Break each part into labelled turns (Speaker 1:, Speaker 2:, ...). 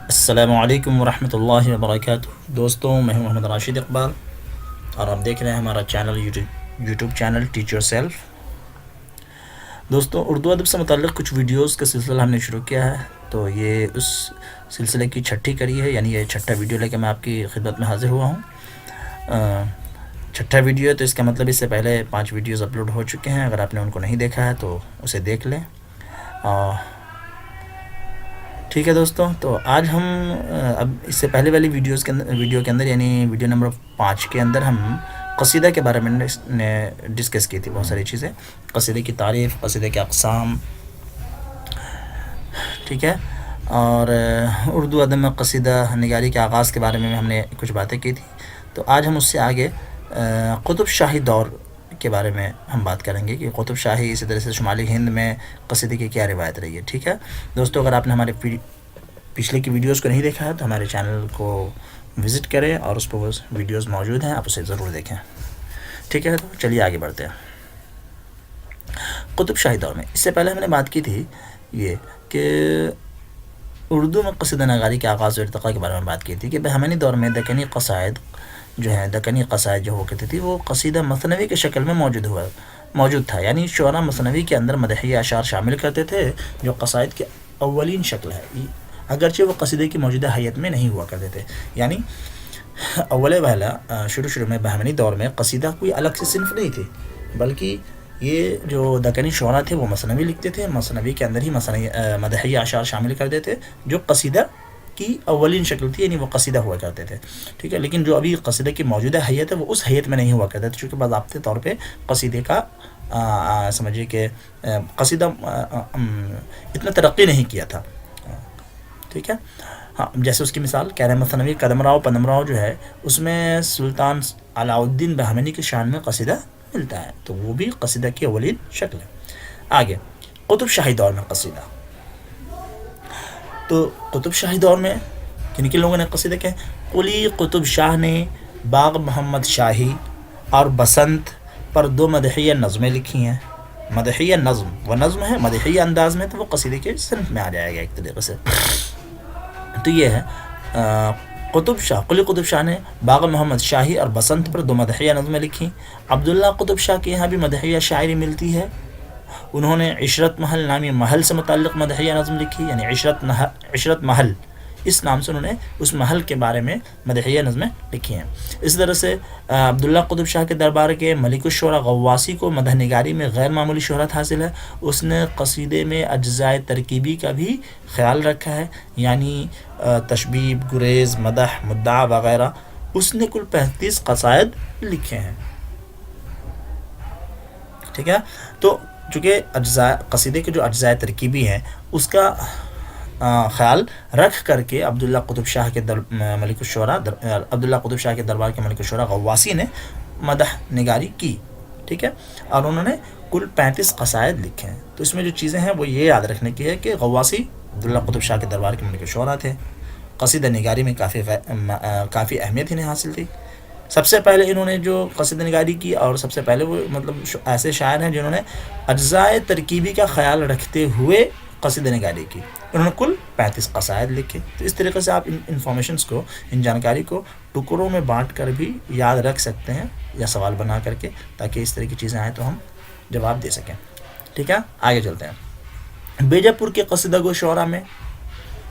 Speaker 1: السلام علیکم ورحمۃ اللہ وبرکاتہ دوستوں، میں ہوں محمد راشد اقبال اور آپ دیکھ رہے ہیں ہمارا channel YouTube channel teach your self. دوستوں، اردو ادب سے متعلق کچھ ویڈیوز کا سلسلہ ہم نے شروع کیا ہے، تو یہ اس سلسلے کی چھٹی کڑی ہے، یعنی یہ چھٹا ویڈیو لے کے میں آپ کی خدمت میں حاضر ہوا ہوں۔ چھٹا ویڈیو ہے تو اس کا مطلب اس سے پہلے 5 ویڈیوز اپلوڈ ہو چکے ہیں، اگر آپ نے ان کو نہیں دیکھا ہے تو اسے دیکھ لیں۔ ٹھیک ہے دوستوں، تو آج ہم اب اس سے پہلے والی ویڈیو کے اندر یعنی ویڈیو نمبر 5 کے اندر ہم قصیدہ کے بارے میں نے ڈسکس کی تھی، بہت ساری چیزیں، قصیدے کی تعریف، قصیدے کے اقسام، ٹھیک ہے، اور اردو ادب میں قصیدہ نگاری کے آغاز کے بارے میں ہم نے کچھ باتیں کی تھی۔ تو آج ہم اس سے آگے قطب شاہی دور کے بارے میں ہم بات کریں گے کہ قطب شاہی، اسی طرح سے شمالی ہند میں قصیدے کی کیا روایت رہی ہے۔ ٹھیک ہے دوستوں، اگر آپ نے ہمارے پچھلے کی ویڈیوز کو نہیں دیکھا ہے تو ہمارے چینل کو وزٹ کریں اور اس پر وہ ویڈیوز موجود ہیں، آپ اسے ضرور دیکھیں۔ ٹھیک ہے، تو چلیے آگے بڑھتے ہیں۔ قطب شاہی دور میں اس سے پہلے ہم نے بات کی تھی یہ کہ اردو میں قصیدہ نگاری کے آغاز و ارتقاء کے بارے میں بات کی تھی کہ بہمنی دور میں دکنی قصائد جو ہوا کرتی تھی وہ قصیدہ مثنوی کی شکل میں موجود تھا، یعنی شعراء مثنوی کے اندر مدحیہ اشعار شامل کرتے تھے جو قصائد کی اولین شکل ہے، اگرچہ وہ قصیدے کی موجودہ حیت میں نہیں ہوا کرتے تھے۔ یعنی شروع میں بہمنی دور میں قصیدہ کوئی الگ سے صنف نہیں تھی، بلکہ یہ جو دکنی شعراء تھے وہ مثنوی لکھتے تھے، مثنوی کے اندر ہی مدحیہ اشعار شامل کرتے تھے جو قصیدہ کی اولین شکل تھی، یعنی وہ قصیدہ ہوا کرتے تھے۔ ٹھیک ہے، لیکن جو ابھی قصیدے کی موجودہ حیت ہے وہ اس حیت میں نہیں ہوا کرتے تھے، چونکہ باضابطے طور پہ قصیدے کا سمجھیے کہ قصیدہ اتنا ترقی نہیں کیا تھا۔ ٹھیک ہے، ہاں، جیسے اس کی مثال کہہ رہے ہیں مثنوی قدم راؤ پدم راؤ جو ہے اس میں سلطان علاء الدین بہمنی کی شان میں قصیدہ ملتا ہے، تو وہ بھی قصیدہ کی اولین شکل ہے۔ آگے قطب شاہی دور میں قصیدہ، تو قطب شاہی دور میں کن کن لوگوں نے قصیدے کہے؟ قلی قطب شاہ نے باغ محمد شاہی اور بسنت پر 2 مدحیہ نظمیں لکھی ہیں۔ مدحیہ نظم و نظم ہے، مدحیہ انداز میں تو وہ قصیدے کے صنف میں آ جائے گا ایک طریقے سے۔ تو یہ ہے قلی قطب شاہ نے باغ محمد شاہی اور بسنت پر 2 مدحیہ نظمیں لکھی۔ عبداللہ قطب شاہ کے یہاں بھی مدحیہ شاعری ملتی ہے، انہوں نے عشرت محل نامی محل سے متعلق مدحیہ نظم لکھی، یعنی عشرت محل اس نام سے انہوں نے اس محل کے بارے میں مدحیہ نظمیں لکھی ہیں۔ اس طرح سے عبداللہ قطب شاہ کے دربار کے ملک الشعراء غواصی کو مدح نگاری میں غیر معمولی شہرت حاصل ہے، اس نے قصیدے میں اجزائے ترکیبی کا بھی خیال رکھا ہے، یعنی تشبیب، گریز، مدح، مدعا وغیرہ، اس نے کل 35 قصائد لکھے ہیں۔ ٹھیک ہے، تو چونکہ قصیدے کے جو اجزائے ترکیبی ہیں اس کا خیال رکھ کر کے عبداللہ قطب شاہ کے دربار کے ملک الشعراء غواصی نے مدح نگاری کی۔ ٹھیک ہے، اور انہوں نے کل 35 قصائد لکھے ہیں۔ تو اس میں جو چیزیں ہیں وہ یہ یاد رکھنے کی ہے کہ غواصی عبداللہ قطب شاہ کے دربار کے ملک الشعراء تھے، قصیدہ نگاری میں کافی اہمیت انہیں حاصل تھی۔ سب سے پہلے انہوں نے جو قصیدہ نگاری کی، اور سب سے پہلے وہ ایسے شاعر ہیں جنہوں نے اجزائے ترکیبی کا خیال رکھتے ہوئے قصیدہ نگاری کی، انہوں نے کل 35 قصائد لکھے۔ تو اس طریقے سے آپ ان جانکاری کو ٹکڑوں میں بانٹ کر بھی یاد رکھ سکتے ہیں یا سوال بنا کر کے، تاکہ اس طرح کی چیزیں آئیں تو ہم جواب دے سکیں۔ ٹھیک ہے، آگے چلتے ہیں۔ بیجاپور کے قصیدہ گو شعراء میں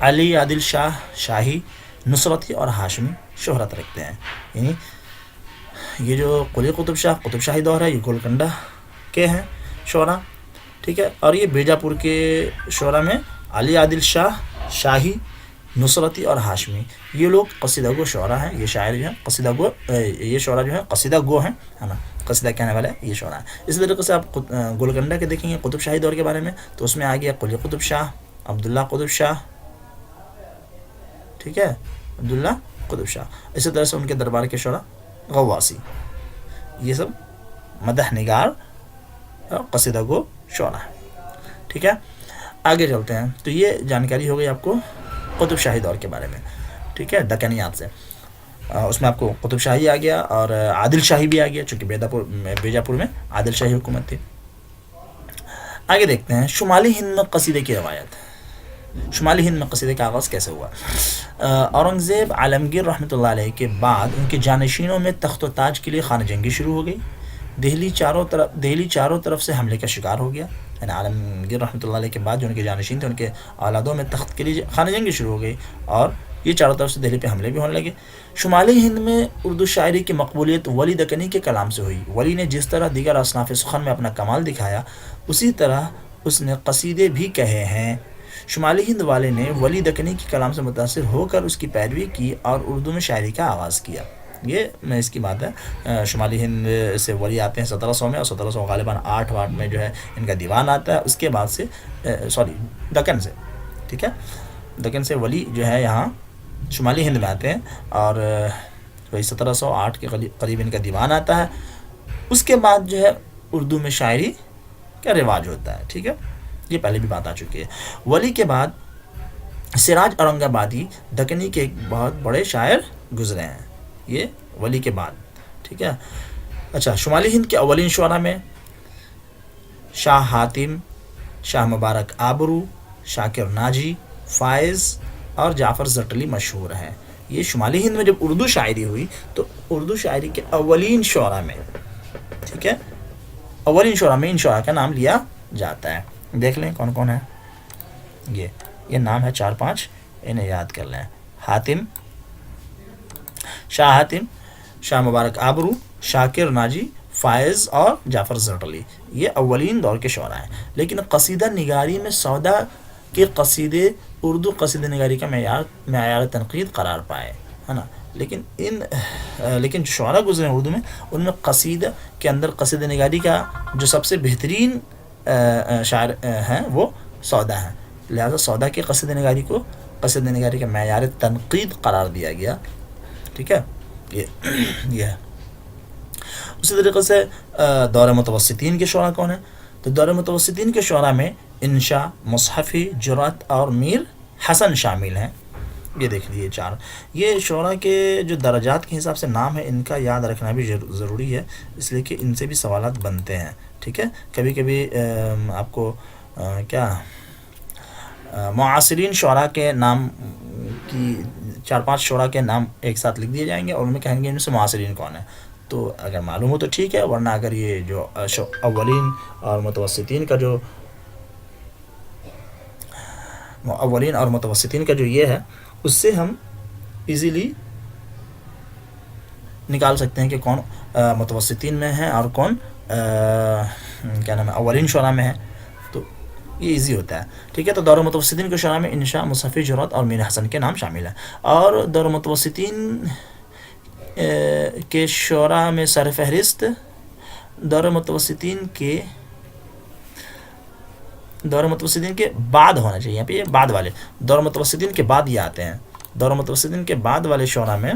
Speaker 1: علی عادل شاہ شاہی، نصرتی اور ہاشمی شہرت رکھتے ہیں، یعنی یہ جو قلی قطب شاہی دور ہے یہ گولکنڈہ کے ہیں شعراء۔ ٹھیک ہے، اور یہ بیجاپور کے شعراء میں علی عادل شاہ شاہی، نصرتی اور ہاشمی، یہ لوگ قصیدہ گو شعراء ہیں، یہ شاعر جو ہیں یہ شعراء جو ہیں قصیدہ گو ہیں، ہے نا، قصیدہ کہنے والے یہ شعراء ہیں۔ اس طریقے سے آپ گولکنڈہ کے دیکھیں گے قطب شاہی دور کے بارے میں، تو اس میں آ گیا قلی قطب شاہ، عبداللہ قطب شاہ، ٹھیک ہے، عبداللہ قطب شاہ، اسی طرح سے ان کے دربار کے شعراء غواصی، یہ سب مدح نگار قصیدہ گو شعراء ہے۔ ٹھیک ہے، آگے چلتے ہیں۔ تو یہ جانکاری ہو گئی آپ کو قطب شاہی دور کے بارے میں، ٹھیک ہے، دکنیات سے۔ اس میں آپ کو قطب شاہی آ گیا اور عادل شاہی بھی آ گیا، چونکہ بیجاپور میں عادل شاہی حکومت تھی۔ آگے دیکھتے ہیں شمالی ہند میں قصیدے کی روایت۔ شمالی ہند میں قصیدے کا آغاز کیسے ہوا؟ اورنگزیب عالمگیر رحمۃ اللہ علیہ کے بعد ان کے جانشینوں میں تخت و تاج کے لیے خانہ جنگی شروع ہو گئی. دہلی چاروں طرف سے حملے کا شکار ہو گیا. یعنی عالمگیر رحمۃ اللہ علیہ کے بعد جو ان کے جانشین تھے ان کے اولادوں میں تخت کے لیے خانہ جنگی شروع ہو گئی اور یہ چاروں طرف سے دہلی پہ حملے بھی ہونے لگے. شمالی ہند میں اردو شاعری کی مقبولیت ولی دکنی کے کلام سے ہوئی. ولی نے جس طرح دیگر اصناف سخن میں اپنا کمال دکھایا اسی طرح اس نے قصیدے بھی کہے ہیں. شمالی ہند والے نے ولی دکنی کے کلام سے متاثر ہو کر اس کی پیروی کی اور اردو میں شاعری کا آغاز کیا. یہ میں اس کی بات ہے. شمالی ہند سے ولی آتے ہیں 1700 میں اور 1700 غالباً 8 میں جو ہے ان کا دیوان آتا ہے. اس کے بعد سے دکن سے ٹھیک ہے دکن سے ولی جو ہے یہاں شمالی ہند میں آتے ہیں اور وہی 1708 کے قریب ان کا دیوان آتا ہے. اس کے بعد جو ہے اردو میں شاعری کا رواج ہوتا ہے. ٹھیک ہے یہ پہلے بھی بات آ چکی ہے. ولی کے بعد سراج اورنگ آبادی دکنی کے ایک بہت بڑے شاعر گزرے ہیں. یہ ولی کے بعد ٹھیک ہے. اچھا شمالی ہند کے اولین شعراء میں شاہ حاتم، شاہ مبارک آبرو، شاکر ناجی، فائز اور جعفر زٹلی مشہور ہیں. یہ شمالی ہند میں جب اردو شاعری ہوئی تو اردو شاعری کے اولین شعراء میں ٹھیک ہے اولین شعراء میں ان شعراء کا نام لیا جاتا ہے. دیکھ لیں کون کون ہے. یہ نام ہے 4-5 انہیں یاد کر لیں. شاہ حاتم، شاہ مبارک آبرو، شاکر ناجی، فائز اور جعفر زٹلی یہ اولین دور کے شعراء ہیں. لیکن قصیدہ نگاری میں سودا کے قصیدے اردو قصیدہ نگاری کا معیار تنقید قرار پائے ہے نا. لیکن جو شعراء گزرے ہیں اردو میں ان میں قصیدہ کے اندر قصیدہ نگاری کا جو سب سے بہترین شاعر ہیں وہ سودا ہیں. لہذا سودا کی قصیدہ نگاری کو قصیدہ نگاری کا معیار تنقید قرار دیا گیا. ٹھیک ہے یہ ہے. اسی طریقے سے دور متوسطین کے شعراء کون ہیں؟ تو دور متوسطین کے شعراء میں انشا، مصحفی، جرأت اور میر حسن شامل ہیں. یہ دیکھ لیجیے 4. یہ شعراء کے جو درجات کے حساب سے نام ہے ان کا یاد رکھنا بھی ضروری ہے اس لیے کہ ان سے بھی سوالات بنتے ہیں. ٹھیک ہے کبھی کبھی آپ کو معاصرین شعراء کے نام کی 4-5 شعراء کے نام ایک ساتھ لکھ دیے جائیں گے اور ان میں کہیں گے ان سے معاصرین کون ہیں. تو اگر معلوم ہو تو ٹھیک ہے ورنہ اگر یہ جو اولین اور متوسطین کا جو یہ ہے اس سے ہم ایزیلی نکال سکتے ہیں کہ کون متوسطین میں ہے اور کون اولین شعراء میں ہے. تو یہ ایزی ہوتا ہے. ٹھیک ہے تو دور متوسطین کے شعراء میں انشا، مصحفی، جرأت اور میر حسن کے نام شامل ہیں. اور دور متوسطین کے شعراء میں سر فہرست دور متوسطین کے بعد ہونا چاہیے. یہاں پہ یہ بعد والے دور متوسطین کے بعد یہ آتے ہیں. دور متوسطین کے بعد والے شعراء میں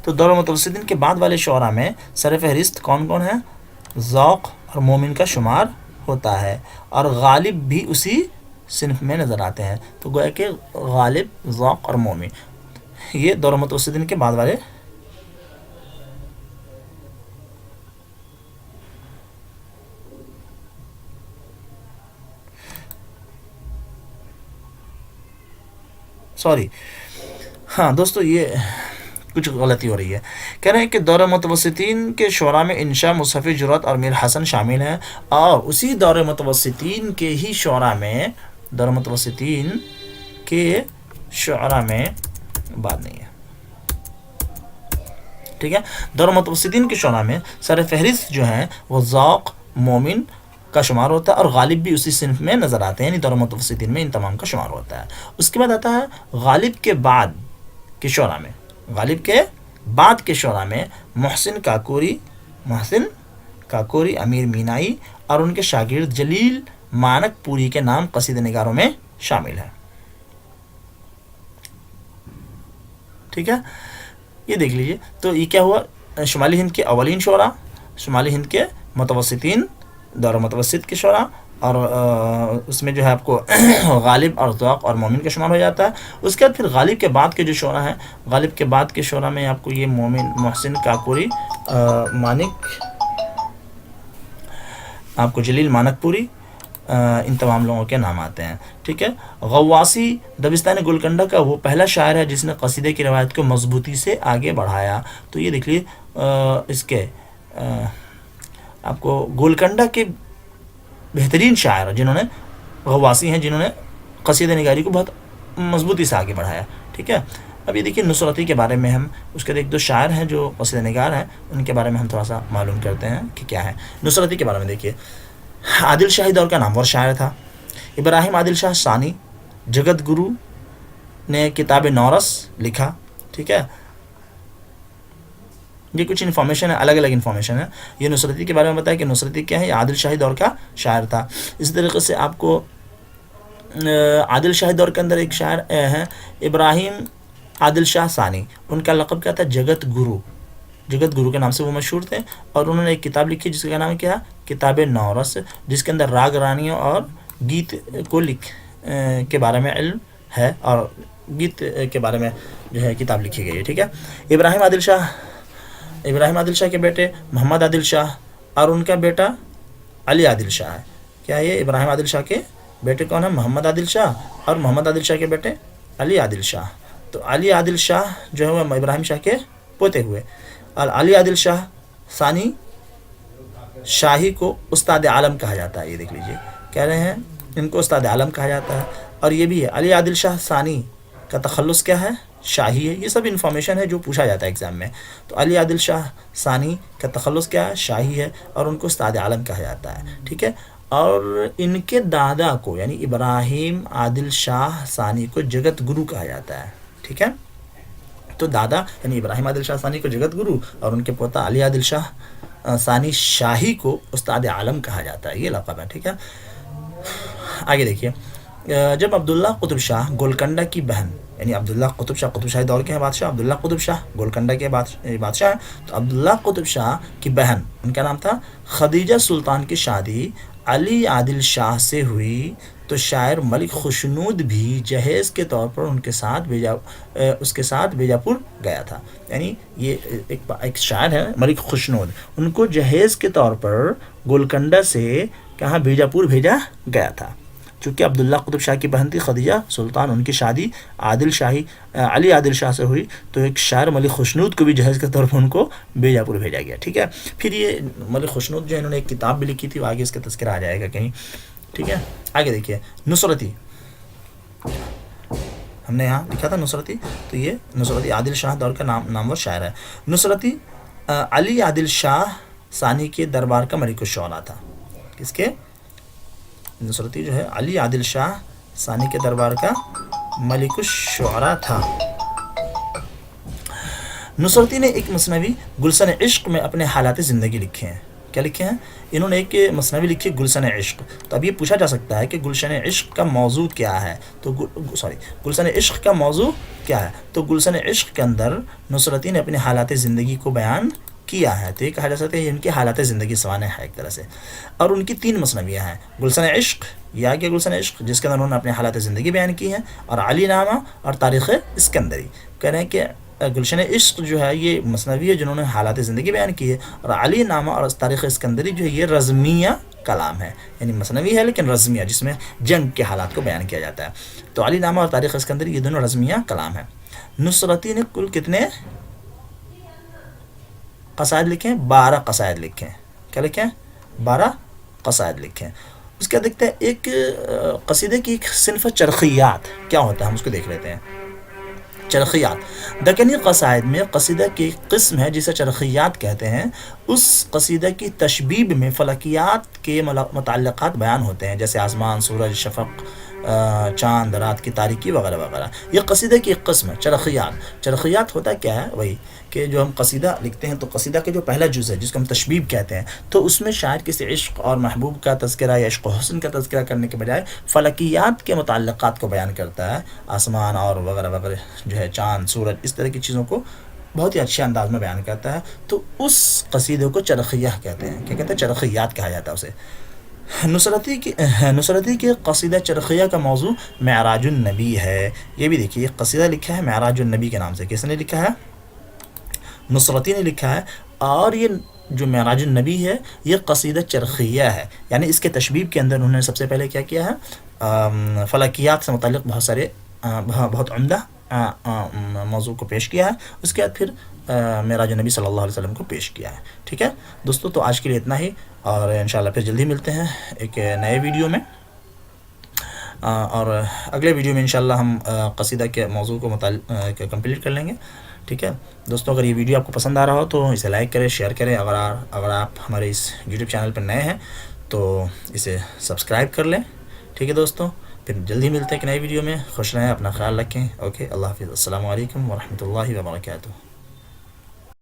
Speaker 1: تو دور متوسطین کے بعد والے شعراء میں سر فہرست کون کون ہیں؟ ذوق اور مومن کا شمار ہوتا ہے اور غالب بھی اسی صنف میں نظر آتے ہیں. تو گویا کہ غالب، ذوق اور مومن یہ دور متوسطین کے بعد والے دوستو یہ کچھ غلطی ہو رہی ہے. کہہ رہے ہیں کہ دور متوسطین کے شعراء میں انشا، مصحفی، جرأت اور میر حسن شامل ہیں اور اسی دور متوسطین کے ہی شعراء میں بات نہیں ہے. ٹھیک ہے دور متوسطین کے شعراء میں سر فہرست جو ہیں وہ ذوق، مومن کا شمار ہوتا ہے اور غالب بھی اسی صنف میں نظر آتے ہیں. یعنی دور متوسطین میں ان تمام کا شمار ہوتا ہے. اس کے بعد آتا ہے غالب کے بعد کے شعراء میں محسن کاکوری، امیر مینائی اور ان کے شاگرد جلیل مانک پوری کے نام قصیدہ نگاروں میں شامل ہیں. ٹھیک ہے یہ دیکھ لیجئے. تو یہ کیا ہوا؟ شمالی ہند کے اولین شعراء، شمالی ہند کے متوسطین، دور متوسط کے شعراء اور اس میں جو ہے آپ کو غالب اور ذوق اور مومن کا شمار ہو جاتا ہے. اس کے بعد پھر غالب کے بعد کے جو شعراء ہیں، غالب کے بعد کے شعراء میں آپ کو یہ محسن کاکوری، مانک آپ کو جلیل مانک پوری، ان تمام لوگوں کے نام آتے ہیں. ٹھیک ہے. غواسی دبستان گولکنڈہ کا وہ پہلا شاعر ہے جس نے قصیدے کی روایت کو مضبوطی سے آگے بڑھایا. تو یہ دیکھ لیے اس کے آپ کو گولکنڈہ کے بہترین شاعر جنہوں نے غواسی ہیں، جنہوں نے قصیدہ نگاری کو بہت مضبوطی سے آگے بڑھایا. ٹھیک ہے. اب یہ دیکھیے نصرتی کے بارے میں ہم اس کے ایک دو شاعر ہیں جو قصیدہ نگار ہیں، ان کے بارے میں ہم تھوڑا سا معلوم کرتے ہیں کہ کیا ہے. نصرتی کے بارے میں دیکھیے، عادل شاہی دور کا نامور شاعر تھا. ابراہیم عادل شاہ ثانی جگت گرو نے کتاب نورس لکھا. ٹھیک ہے. یہ کچھ انفارمیشن ہے، الگ الگ انفارمیشن ہے. یہ نصرتی کے بارے میں بتایا کہ نصرتی کیا ہے، یہ عادل شاہی دور کا شاعر تھا. اسی طریقے سے آپ کو عادل شاہی دور کے اندر ایک شاعر ہیں ابراہیم عادل شاہ ثانی، ان کا لقب کیا تھا، جگت گرو. جگت گرو کے نام سے وہ مشہور تھے، اور انہوں نے ایک کتاب لکھی جس کا نام کیا، کتاب نورس، جس کے اندر راگ رانیوں اور گیت کو کے بارے میں علم ہے، اور گیت کے بارے میں جو ہے کتاب لکھی گئی ہے. ٹھیک ہے. ابراہیم عادل شاہ کے بیٹے محمد عادل شاہ اور ان کا بیٹا علی عادل شاہ ہے. کیا یہ ابراہیم عادل شاہ کے بیٹے کون ہیں، محمد عادل شاہ، اور محمد عادل شاہ کے بیٹے علی عادل شاہ. تو علی عادل شاہ جو ہے وہ ابراہیم شاہ کے پوتے ہوئے، اور علی عادل شاہ ثانی شاہی کو استاد عالم کہا جاتا ہے. یہ دیکھ لیجئے، کہہ رہے ہیں ان کو استاد عالم کہا جاتا ہے. اور یہ بھی ہے علی عادل شاہ ثانی کا تخلص کیا ہے، شاہی ہے. یہ سب انفارمیشن ہے جو پوچھا جاتا ہے ایگزام میں. تو علی عادل شاہ ثانی کا تخلص کیا ہے، شاہی ہے، اور ان کو استاد عالم کہا جاتا ہے. ٹھیک ہے. اور ان کے دادا کو یعنی ابراہیم عادل شاہ ثانی کو جگت گرو کہا جاتا ہے. ٹھیک ہے. تو دادا یعنی ابراہیم عادل شاہ ثانی کو جگت گرو، اور ان کے پوتا علی عادل شاہ ثانی شاہی کو استاد عالم کہا جاتا ہے. یہ لقب ہے. ٹھیک ہے. آگے دیکھیے، جب عبداللہ قطب شاہ گولکنڈہ کی بہن یعنی عبداللہ قطب شاہی دور کے ہیں بادشاہ، عبداللہ قطب شاہ گولکنڈہ کے بادشاہ ہیں. تو عبداللہ قطب شاہ کی بہن، ان کا نام تھا خدیجہ سلطان، کی شادی علی عادل شاہ سے ہوئی تو شاعر ملک خوشنود بھی جہیز کے طور پر اس کے ساتھ بیجاپور گیا تھا. یعنی یہ ایک شاعر ہے ملک خوشنود، ان کو جہیز کے طور پر گولکنڈہ سے کہاں بیجاپور بھیجا گیا تھا. چونکہ عبداللہ قطب شاہ کی بہن تھی خدیجہ سلطان، ان کی شادی علی عادل شاہ سے ہوئی تو ایک شاعر ملک خوشنود کو بھی جہیز کے طور پر ان کو بیجاپور بھیجا گیا. ٹھیک ہے. پھر یہ ملک خوشنود جو ہے انہوں نے ایک کتاب بھی لکھی تھی، وہ آگے اس کا تذکرہ آ جائے گا کہیں. ٹھیک ہے. آگے دیکھیے نصرتی، ہم نے یہاں لکھا تھا نصرتی، تو یہ نصرتی عادل شاہ دور کا نامور شاعر ہے. نصرتی علی عادل شاہ ثانی کے دربار کا ملک الشعراء تھا. کس کے؟ نصرتی جو ہے علی عادل شاہ ثانی کے دربار کا ملک الشعراء تھا. نصرتی نے ایک مثنوی گلشن عشق میں اپنے حالات زندگی لکھے ہیں. کیا لکھے ہیں؟ انہوں نے ایک مثنوی لکھی گلشن عشق. تو اب یہ پوچھا جا سکتا ہے کہ گلشن عشق کا موضوع کیا ہے. تو گلشن عشق کا موضوع کیا ہے؟ تو گلشن عشق کے اندر نصرتی نے اپنے حالات زندگی کو بیان کیا ہے. تو یہ کہا جا سکتا ہے ان کے حالات زندگی سوانح ہے ایک طرح سے. اور ان کی 3 مثنویاں ہیں، گلشن عشق یا کہ گلشن عشق جس کے اندر انہوں نے اپنے حالات زندگی بیان کی ہیں، اور علی نامہ اور تاریخ اسکندری. کہہ رہے ہیں کہ گلشن عشق جو ہے یہ مثنوی ہے جنہوں نے حالات زندگی بیان کی ہے، اور علی نامہ اور تاریخ اسکندری جو ہے یہ رزمیہ کلام ہے. یعنی مثنوی ہے لیکن رزمیہ، جس میں جنگ کے حالات کو بیان کیا جاتا ہے. تو علی نامہ اور تاریخ اسکندری یہ دونوں رزمیہ کلام ہیں. نصرتی نے کل کتنے قصائد لکھے ہیں؟ 12 قصائد لکھے ہیں. کیا لکھے ہیں؟ 12 قصائد لکھے ہیں. اس کا دیکھتے ہیں ایک قصیدے کی ایک صنف چرخیات کیا ہوتا ہے، ہم اس کو دیکھ لیتے ہیں. چرخیات دکنی قصائد میں قصیدہ کی قسم ہے جسے چرخیات کہتے ہیں. اس قصیدہ کی تشبیب میں فلکیات کے متعلقات بیان ہوتے ہیں، جیسے آسمان، سورج، شفق، چاند، رات کی تاریکی وغیرہ وغیرہ. یہ قصیدہ کی ایک قسم ہے چرخیات. چرخیات ہوتا کیا ہے؟ وہی کہ جو ہم قصیدہ لکھتے ہیں تو قصیدہ کے جو پہلا جز ہے جس کو ہم تشبیب کہتے ہیں، تو اس میں شاعر کسی عشق اور محبوب کا تذکرہ یا عشق و حسن کا تذکرہ کرنے کے بجائے فلکیات کے متعلقات کو بیان کرتا ہے. آسمان اور وغیرہ وغیرہ جو ہے، چاند، سورج، اس طرح کی چیزوں کو بہت ہی اچھے انداز میں بیان کرتا ہے. تو اس قصیدے کو چرخیہ کہتے ہیں. کیا کہتے ہیں؟ چرخیات کہا جاتا ہے اسے. نصرتی کے قصیدہ چرخیہ کا موضوع معراج النبی ہے. یہ بھی دیکھیے قصیدہ لکھا ہے معراج النبی کے نام سے. کس نے لکھا ہے؟ نصرتی نے لکھا ہے. اور یہ جو معراج النبی ہے یہ قصیدہ چرخیہ ہے، یعنی اس کے تشبیب کے اندر انہوں نے سب سے پہلے کیا کیا ہے، فلکیات سے متعلق بہت سارے بہت عمدہ موضوع کو پیش کیا ہے، اس کے بعد پھر معراج نبی صلی اللہ علیہ وسلم کو پیش کیا ہے. ٹھیک ہے دوستو، تو آج کے لیے اتنا ہی، اور انشاءاللہ پھر جلدی ملتے ہیں ایک نئے ویڈیو میں، اور اگلے ویڈیو میں انشاءاللہ ہم قصیدہ کے موضوع کو کمپلیٹ کر لیں گے. ٹھیک ہے دوستو، اگر یہ ویڈیو آپ کو پسند آ رہا ہو تو اسے لائک کریں، شیئر کریں. اگر آپ ہمارے اس یوٹیوب چینل پر نئے ہیں تو اسے سبسکرائب کر لیں. ٹھیک ہے دوستو، پھر جلدی ملتے ہیں ایک نئے ویڈیو میں. خوش رہیں، اپنا خیال رکھیں. اوکے، اللہ حافظ. السلام علیکم ورحمۃ اللہ وبرکاتہ.